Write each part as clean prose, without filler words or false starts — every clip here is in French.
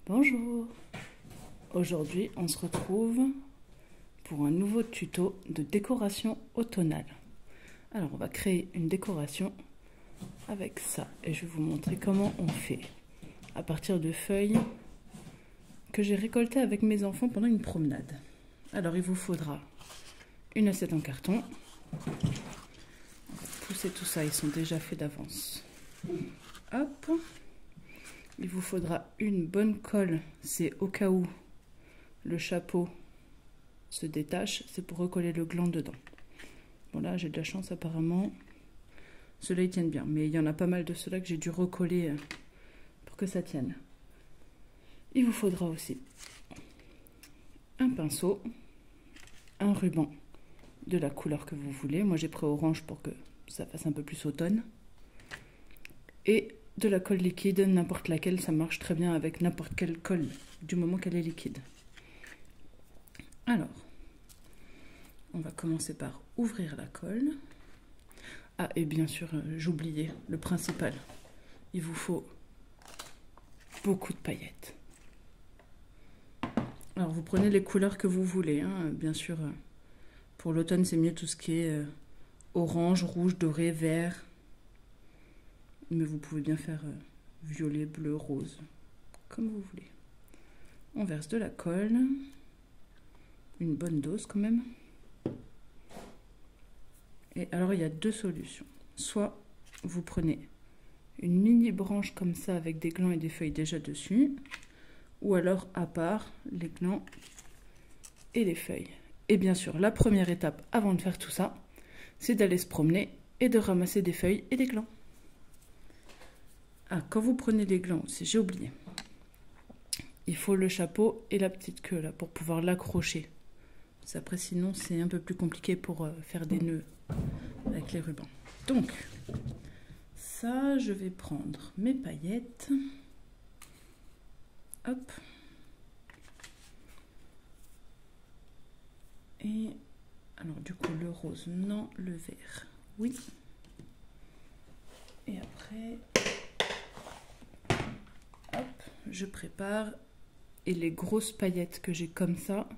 Bonjour. Aujourd'hui, on se retrouve pour un nouveau tuto de décoration automnale. Alors, on va créer une décoration avec ça et je vais vous montrer comment on fait à partir de feuilles que j'ai récoltées avec mes enfants pendant une promenade. Alors, il vous faudra une assiette en carton. On va pousser tout ça, ils sont déjà faits d'avance. Hop. Il vous faudra une bonne colle, c'est au cas où le chapeau se détache, c'est pour recoller le gland dedans. Bon là j'ai de la chance apparemment, ceux-là ils tiennent bien, mais il y en a pas mal de ceux-là que j'ai dû recoller pour que ça tienne. Il vous faudra aussi un pinceau, un ruban de la couleur que vous voulez, moi j'ai pris orange pour que ça fasse un peu plus automne, et de la colle liquide, n'importe laquelle, ça marche très bien avec n'importe quelle colle, du moment qu'elle est liquide. Alors, on va commencer par ouvrir la colle. Ah, et bien sûr, j'oubliais le principal. Il vous faut beaucoup de paillettes. Alors, vous prenez les couleurs que vous voulez, hein. Bien sûr, pour l'automne, c'est mieux tout ce qui est orange, rouge, doré, vert. Mais vous pouvez bien faire violet, bleu, rose, comme vous voulez. On verse de la colle, une bonne dose quand même. Et alors il y a deux solutions. Soit vous prenez une mini branche comme ça avec des glands et des feuilles déjà dessus, ou alors à part les glands et les feuilles. Et bien sûr, la première étape avant de faire tout ça, c'est d'aller se promener et de ramasser des feuilles et des glands. Ah, quand vous prenez les glands aussi, j'ai oublié. Il faut le chapeau et la petite queue là pour pouvoir l'accrocher. Après, sinon, c'est un peu plus compliqué pour faire des nœuds avec les rubans. Donc, ça, je vais prendre mes paillettes. Hop. Et alors, du coup, le rose, non, le vert, oui. Et après, hop, je prépare. Et les grosses paillettes que j'ai comme ça,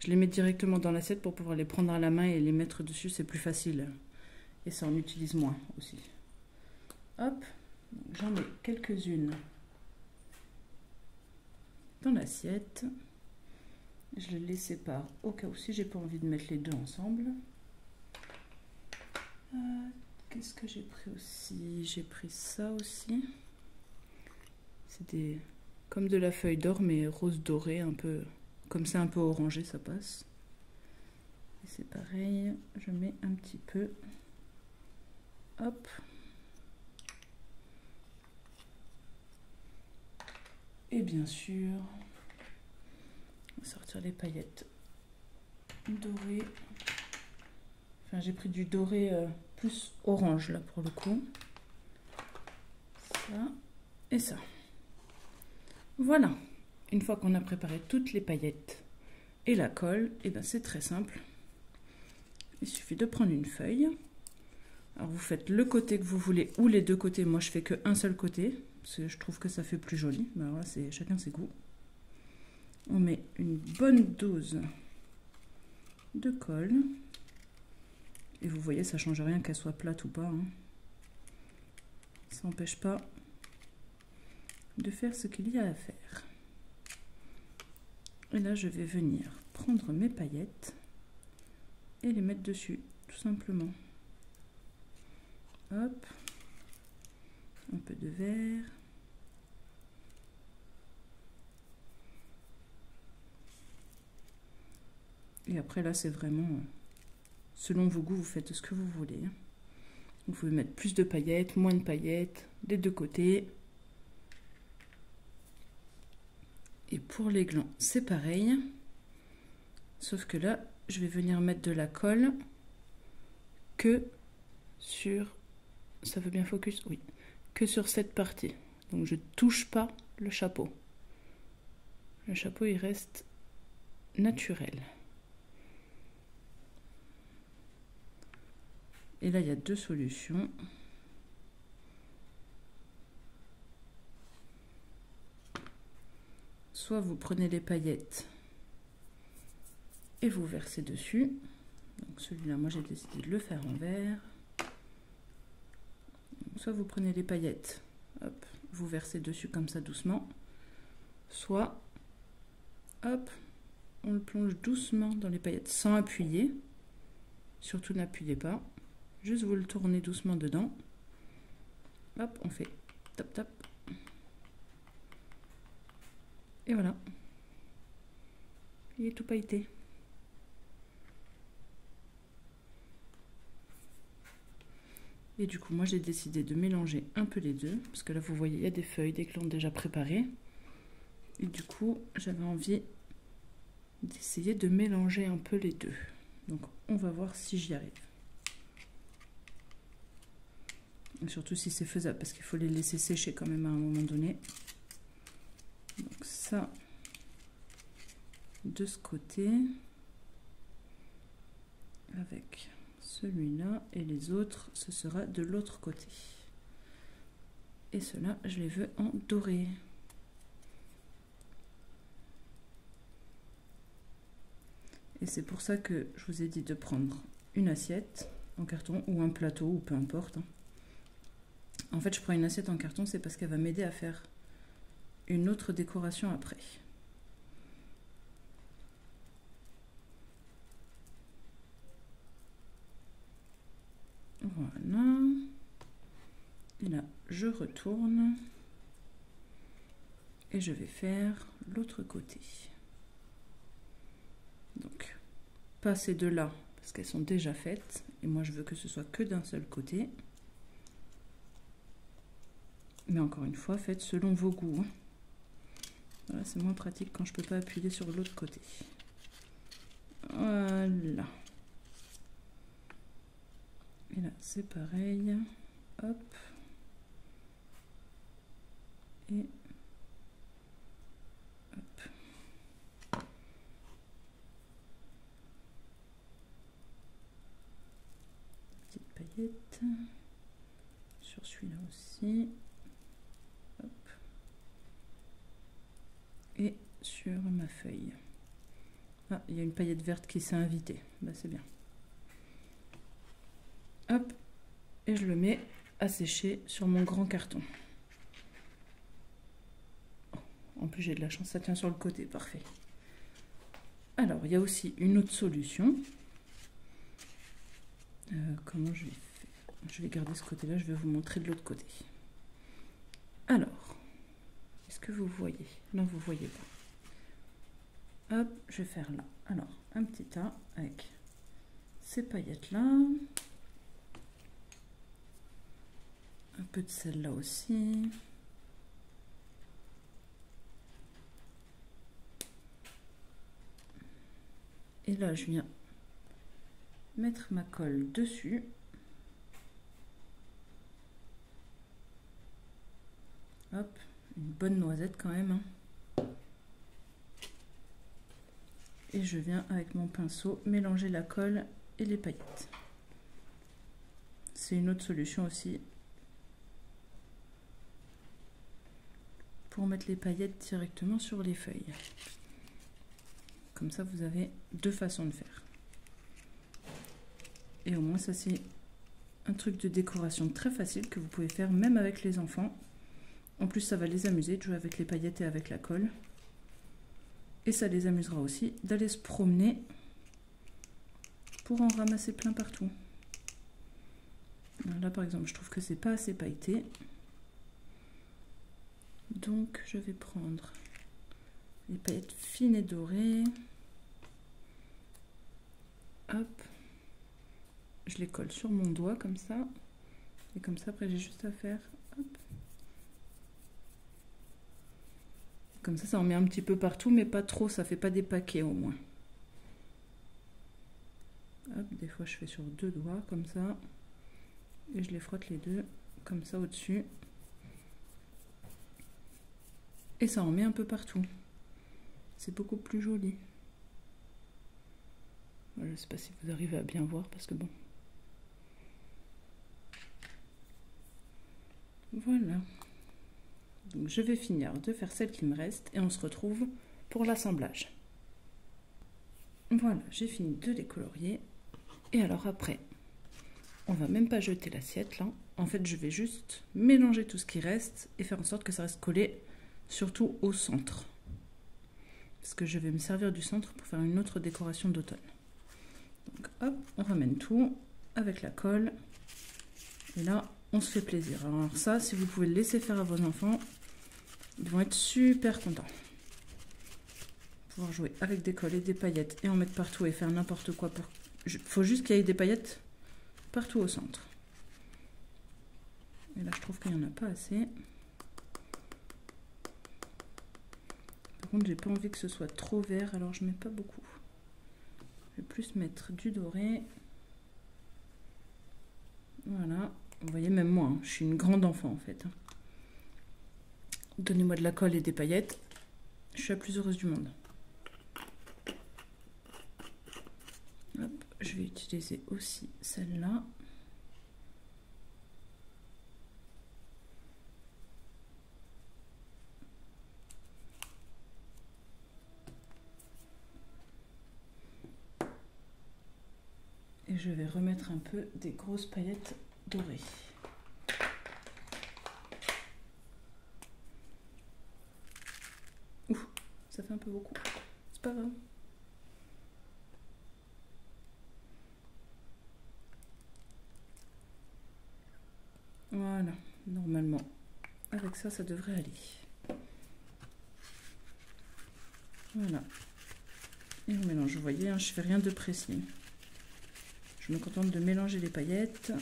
je les mets directement dans l'assiette pour pouvoir les prendre à la main et les mettre dessus, c'est plus facile. Et ça en utilise moins aussi. Hop, j'en mets quelques-unes dans l'assiette. Je les sépare au cas où si j'ai pas envie de mettre les deux ensemble. Qu'est-ce que j'ai pris aussi? J'ai pris ça aussi. C'est des... comme de la feuille d'or, mais rose doré, un peu comme c'est un peu orangé, ça passe. Et c'est pareil, je mets un petit peu. Hop. Et bien sûr, on va sortir les paillettes dorées. Enfin, j'ai pris du doré plus orange là pour le coup. Ça et ça. Voilà, une fois qu'on a préparé toutes les paillettes et la colle, et ben c'est très simple. Il suffit de prendre une feuille. Alors vous faites le côté que vous voulez ou les deux côtés. Moi je fais qu'un seul côté parce que je trouve que ça fait plus joli. Ben voilà, c'est chacun ses goûts. On met une bonne dose de colle. Et vous voyez, ça change rien qu'elle soit plate ou pas, hein. Ça n'empêche pas de faire ce qu'il y a à faire. Et là, je vais venir prendre mes paillettes et les mettre dessus, tout simplement. Hop, un peu de vert. Et après, là, c'est vraiment selon vos goûts, vous faites ce que vous voulez. Vous pouvez mettre plus de paillettes, moins de paillettes, des deux côtés. Et pour les glands, c'est pareil. Sauf que là, je vais venir mettre de la colle que sur... Ça veut bien focus? Oui. Que sur cette partie. Donc je ne touche pas le chapeau. Le chapeau, il reste naturel. Et là, il y a deux solutions. soit vous prenez les paillettes et vous versez dessus. Donc celui-là, moi j'ai décidé de le faire en vert. Soit vous prenez les paillettes, hop, vous versez dessus comme ça doucement, soit hop, on le plonge doucement dans les paillettes sans appuyer. Surtout n'appuyez pas, juste vous le tournez doucement dedans. Hop, on fait tap tap. Et voilà, il est tout pailleté. Et du coup, moi j'ai décidé de mélanger un peu les deux, parce que là vous voyez, il y a des feuilles, des glands déjà préparées. Et du coup, j'avais envie d'essayer de mélanger un peu les deux. Donc on va voir si j'y arrive. Et surtout si c'est faisable, parce qu'il faut les laisser sécher quand même à un moment donné. Donc ça, de ce côté, avec celui-là, et les autres, ce sera de l'autre côté. Et ceux-là, je les veux en doré. Et c'est pour ça que je vous ai dit de prendre une assiette en carton ou un plateau, ou peu importe. En fait, je prends une assiette en carton, c'est parce qu'elle va m'aider à faire une autre décoration après. Voilà. Et là, je retourne. Et je vais faire l'autre côté. Donc, pas ces deux-là, parce qu'elles sont déjà faites. Et moi, je veux que ce soit que d'un seul côté. Mais encore une fois, faites selon vos goûts. Voilà, c'est moins pratique quand je peux pas appuyer sur l'autre côté. Voilà. Et là, c'est pareil. Hop. Et hop. Petite paillette. Sur celui-là aussi. Hop. Et sur ma feuille. Ah, il y a une paillette verte qui s'est invitée. Bah, c'est bien. Hop, et je le mets à sécher sur mon grand carton. En plus, j'ai de la chance, ça tient sur le côté, parfait. Alors, il y a aussi une autre solution. Comment je vais faire? Je vais garder ce côté-là, je vais vous montrer de l'autre côté. Alors, est-ce que vous voyez? Non, vous ne voyez pas. Hop, je vais faire là. Alors, un petit tas avec ces paillettes-là. Un peu de celle-là aussi. Et là, je viens mettre ma colle dessus. Hop, une bonne noisette quand même. Et je viens avec mon pinceau mélanger la colle et les paillettes. C'est une autre solution aussi pour mettre les paillettes directement sur les feuilles. Comme ça, vous avez deux façons de faire. Et au moins, ça c'est un truc de décoration très facile que vous pouvez faire même avec les enfants. En plus, ça va les amuser de jouer avec les paillettes et avec la colle. Et ça les amusera aussi d'aller se promener pour en ramasser plein partout. Là, par exemple, je trouve que c'est pas assez pailleté. Donc, je vais prendre les paillettes fines et dorées. Hop. Je les colle sur mon doigt comme ça. Et comme ça, après, j'ai juste à faire... Hop. Comme ça en met un petit peu partout, mais pas trop, ça fait pas des paquets au moins. Hop, des fois je fais sur deux doigts, comme ça. Et je les frotte les deux, comme ça au-dessus. Et ça en met un peu partout. C'est beaucoup plus joli. Je ne sais pas si vous arrivez à bien voir, parce que bon. Voilà. Donc, je vais finir de faire celle qui me reste et on se retrouve pour l'assemblage. Voilà, j'ai fini de les colorier. Et alors après, on va même pas jeter l'assiette là. En fait, je vais juste mélanger tout ce qui reste et faire en sorte que ça reste collé, surtout au centre. Parce que je vais me servir du centre pour faire une autre décoration d'automne. Donc hop, on ramène tout avec la colle. Et là, on se fait plaisir. Alors ça, si vous pouvez le laisser faire à vos enfants, ils vont être super contents. Pouvoir jouer avec des colles et des paillettes et en mettre partout et faire n'importe quoi. Il faut juste qu'il y ait des paillettes partout au centre. Et là, je trouve qu'il n'y en a pas assez. Par contre, j'ai pas envie que ce soit trop vert, alors je mets pas beaucoup. Je vais plus mettre du doré. Voilà. Vous voyez, même moi, hein, je suis une grande enfant en fait. Donnez-moi de la colle et des paillettes. Je suis la plus heureuse du monde. Hop, je vais utiliser aussi celle-là. Et je vais remettre un peu des grosses paillettes dorées. Ouh, ça fait un peu beaucoup. C'est pas grave. Voilà, normalement, avec ça, ça devrait aller. Voilà. Et on mélange, vous voyez, hein, je fais rien de précis. Je me contente de mélanger les paillettes.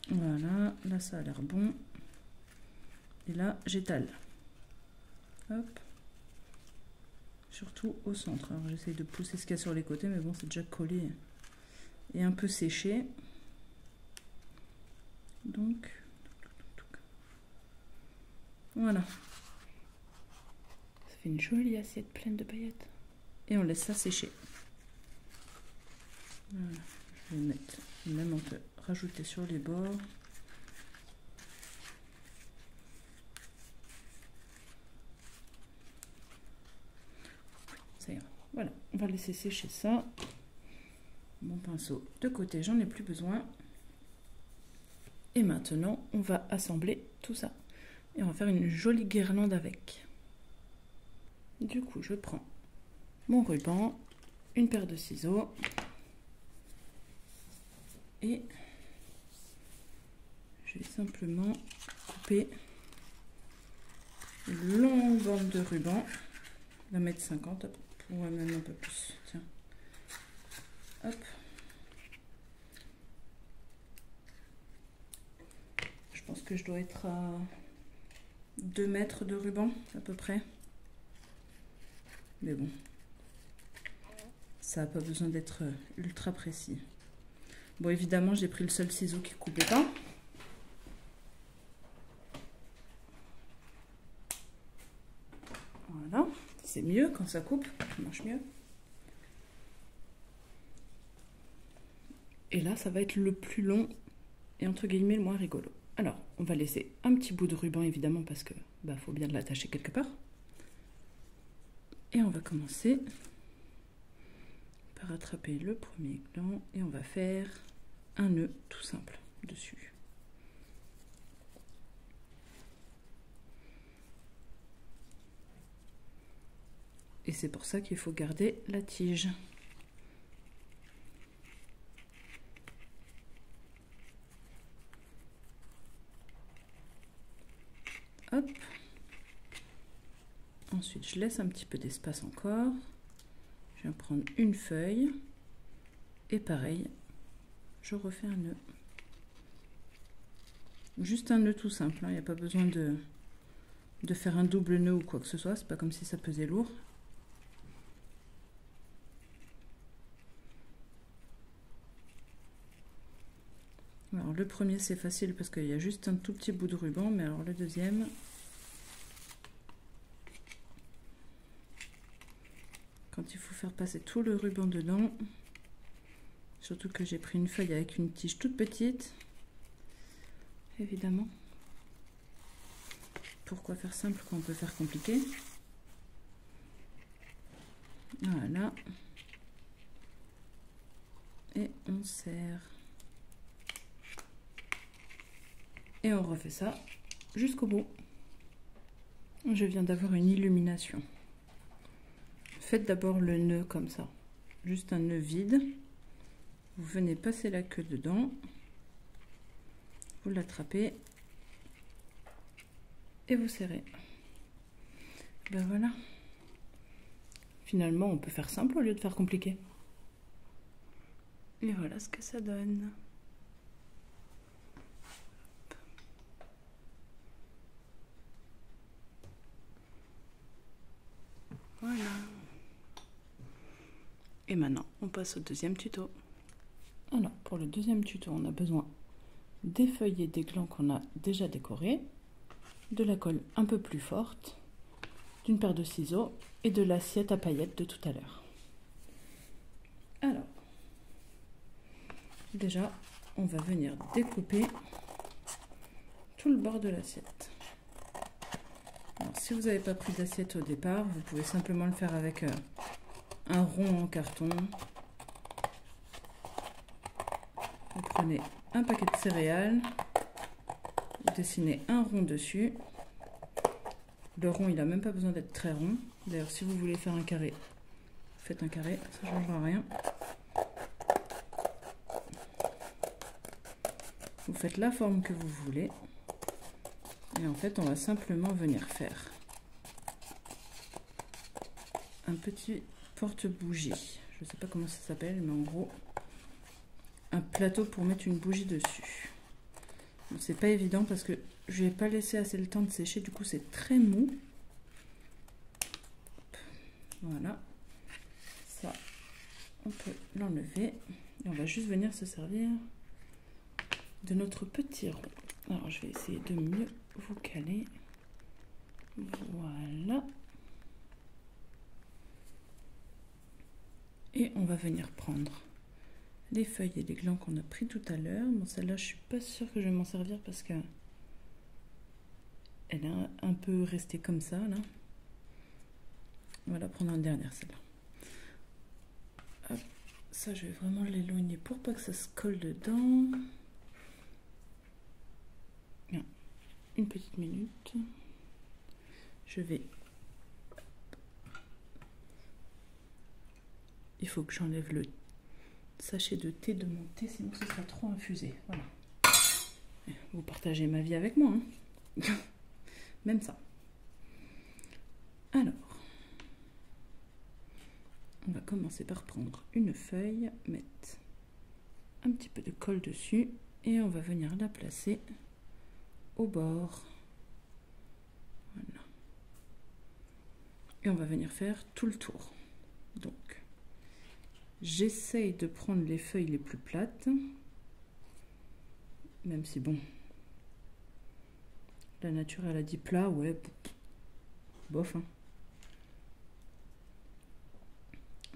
Voilà, là ça a l'air bon. Et là, j'étale. Hop. Surtout au centre. Alors j'essaye de pousser ce qu'il y a sur les côtés, mais bon, c'est déjà collé et un peu séché. Donc, voilà. Ça fait une jolie assiette pleine de paillettes. Et on laisse ça sécher. Voilà. Je vais mettre, même on peut rajouter sur les bords. Ça ira. Voilà, on va laisser sécher ça. Mon pinceau de côté, j'en ai plus besoin. Et maintenant, on va assembler tout ça. Et on va faire une jolie guirlande avec. Du coup, je prends mon ruban, une paire de ciseaux. Et je vais simplement couper une longue bande de ruban. 1,50 m, ou même un peu plus. Tiens. Hop. Je pense que je dois être à 2 mètres de ruban à peu près. Mais bon, ça n'a pas besoin d'être ultra précis. Bon, évidemment, j'ai pris le seul ciseau qui ne coupait pas. Voilà, c'est mieux quand ça coupe, ça marche mieux. Et là, ça va être le plus long et entre guillemets le moins rigolo. Alors, on va laisser un petit bout de ruban évidemment parce que faut bien l'attacher quelque part. Et on va commencer par attraper le premier gland et on va faire un nœud tout simple dessus. Et c'est pour ça qu'il faut garder la tige. Hop. Ensuite, je laisse un petit peu d'espace encore. Je vais prendre une feuille. Et pareil, je refais un nœud. Juste un nœud tout simple. Il n'y a pas besoin de faire un double nœud ou quoi que ce soit. C'est pas comme si ça pesait lourd. Alors le premier c'est facile parce qu'il y a juste un tout petit bout de ruban, mais alors le deuxième, quand il faut faire passer tout le ruban dedans, surtout que j'ai pris une feuille avec une tige toute petite, évidemment, pourquoi faire simple quand on peut faire compliqué. Voilà. Et on serre. Et on refait ça jusqu'au bout. Je viens d'avoir une illumination. Faites d'abord le nœud comme ça. Juste un nœud vide. Vous venez passer la queue dedans. Vous l'attrapez. Et vous serrez. Ben voilà. Finalement, on peut faire simple au lieu de faire compliqué. Et voilà ce que ça donne. Voilà. Et maintenant, on passe au deuxième tuto. Alors, pour le deuxième tuto, on a besoin des feuilles et des glands qu'on a déjà décorés, de la colle un peu plus forte, d'une paire de ciseaux et de l'assiette à paillettes de tout à l'heure. Alors, déjà, on va venir découper tout le bord de l'assiette. Alors, si vous n'avez pas pris d'assiette au départ, vous pouvez simplement le faire avec un rond en carton. Vous prenez un paquet de céréales, vous dessinez un rond dessus. Le rond, il n'a même pas besoin d'être très rond. D'ailleurs, si vous voulez faire un carré, faites un carré, ça ne changera rien. Vous faites la forme que vous voulez. Et en fait, on va simplement venir faire un petit porte-bougie. Je ne sais pas comment ça s'appelle, mais en gros, un plateau pour mettre une bougie dessus. Bon, c'est pas évident parce que je n'ai pas laissé assez le temps de sécher, du coup c'est très mou. Voilà. Ça, on peut l'enlever. Et on va juste venir se servir de notre petit rond. Alors je vais essayer de mieux vous caler. Voilà. Et on va venir prendre les feuilles et les glands qu'on a pris tout à l'heure. Bon, celle-là, je suis pas sûre que je vais m'en servir parce que elle est un peu restée comme ça, là. On va la prendre en dernière, celle-là. Hop, ça, je vais vraiment l'éloigner pour pas que ça se colle dedans. Bien. Une petite minute. Je vais... Il faut que j'enlève le sachet de thé de mon thé, sinon ce sera trop infusé. Voilà. Vous partagez ma vie avec moi, hein. Même ça. Alors, on va commencer par prendre une feuille, mettre un petit peu de colle dessus et on va venir la placer au bord. Voilà. Et on va venir faire tout le tour. Donc, j'essaye de prendre les feuilles les plus plates, même si bon, la nature elle a dit plat, ouais, bof, hein.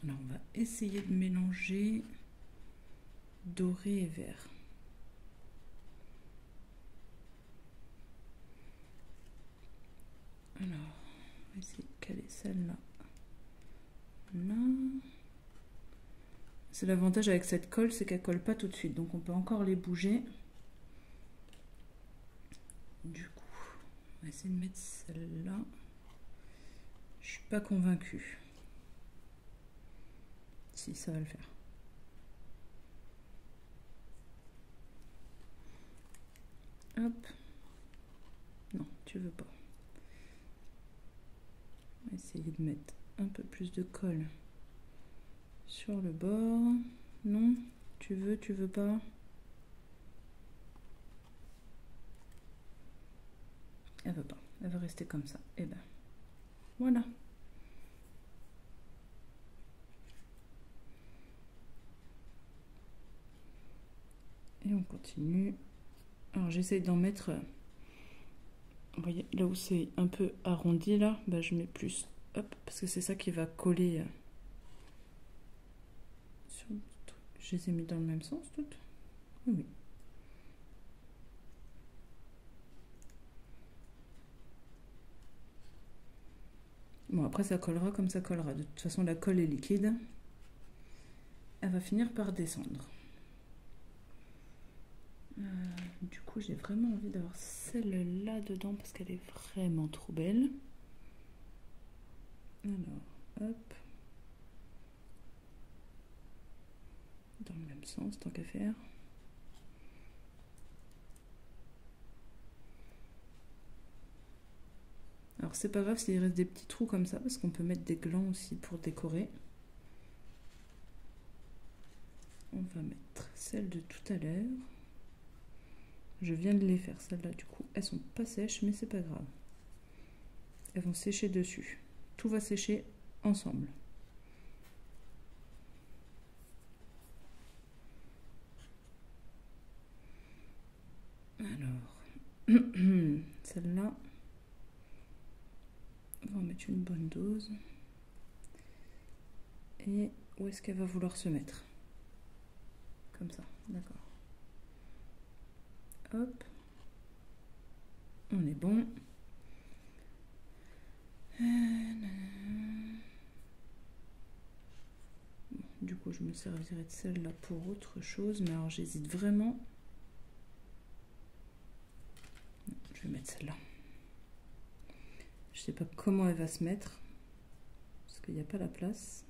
Alors on va essayer de mélanger doré et vert. Alors, on va essayer de caler celle-là. Là. C'est l'avantage avec cette colle, c'est qu'elle colle pas tout de suite, donc on peut encore les bouger. Du coup, on va essayer de mettre celle-là. Je suis pas convaincue. Si, ça va le faire. Hop. Non, tu veux pas. On va essayer de mettre un peu plus de colle sur le bord. Non, tu veux pas. Elle veut pas, elle va rester comme ça. Et ben, voilà. Et on continue. Alors j'essaye d'en mettre, vous voyez, là où c'est un peu arrondi là, bah, je mets plus, hop, parce que c'est ça qui va coller sur le truc. Je les ai mis dans le même sens toutes. Oui. Bon, après ça collera comme ça collera. De toute façon, la colle est liquide. Elle va finir par descendre. Du coup, j'ai vraiment envie d'avoir celle-là dedans parce qu'elle est vraiment trop belle. Alors, hop. Dans le même sens, tant qu'à faire. Alors, c'est pas grave s'il reste des petits trous comme ça parce qu'on peut mettre des glands aussi pour décorer. On va mettre celle de tout à l'heure. Je viens de les faire, celles-là, du coup. Elles sont pas sèches, mais c'est pas grave. Elles vont sécher dessus. Tout va sécher ensemble. Alors, celle-là, on va mettre une bonne dose. Et où est-ce qu'elle va vouloir se mettre? Comme ça, d'accord. Hop. On est bon. Du coup, je me servirai de celle-là pour autre chose, mais alors j'hésite vraiment. Je vais mettre celle-là. Je sais pas comment elle va se mettre, parce qu'il n'y a pas la place.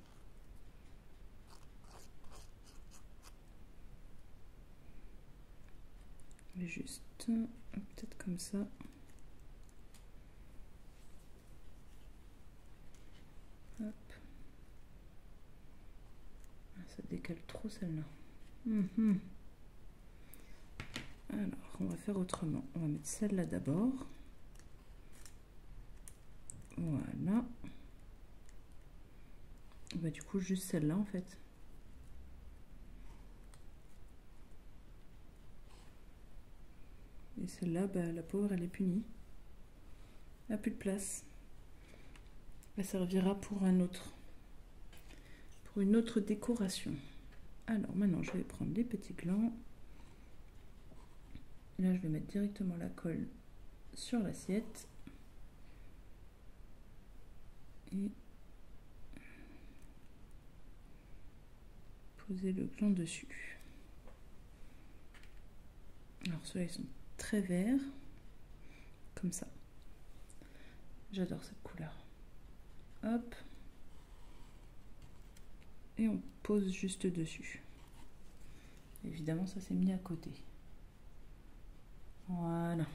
Mais juste, peut-être comme ça. Hop. Ça décale trop celle-là. Alors, on va faire autrement. On va mettre celle-là d'abord. Voilà. Bah, du coup, juste celle-là en fait. Et celle-là, bah, la pauvre, elle est punie. Elle n'a plus de place. Elle servira pour un autre. Pour une autre décoration. Alors, maintenant, je vais prendre des petits glands. Là, je vais mettre directement la colle sur l'assiette. Et poser le gland dessus. Alors, ceux-là, ils sont très verts. Comme ça. J'adore cette couleur. Hop. Et on pose juste dessus. Évidemment, ça s'est mis à côté. Voilà.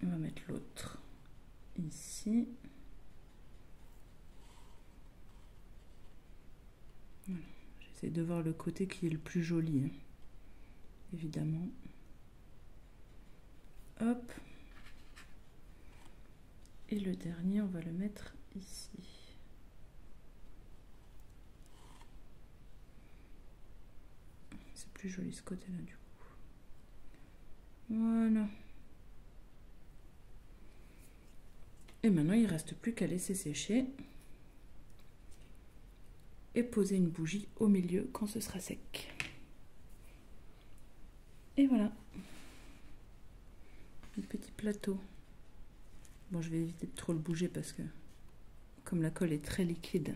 On va mettre l'autre ici. Voilà. J'essaie de voir le côté qui est le plus joli, hein. Évidemment. Hop. Et le dernier, on va le mettre ici. C'est plus joli ce côté-là du coup. Voilà. Et maintenant, il ne reste plus qu'à laisser sécher. Et poser une bougie au milieu quand ce sera sec. Et voilà. Le petit plateau. Bon, je vais éviter de trop le bouger parce que comme la colle est très liquide,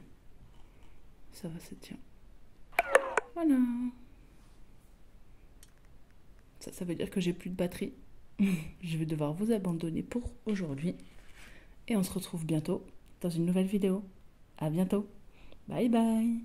ça va se tient. Voilà. Ça veut dire que j'ai plus de batterie. Je vais devoir vous abandonner pour aujourd'hui. Et on se retrouve bientôt dans une nouvelle vidéo. À bientôt. Bye bye.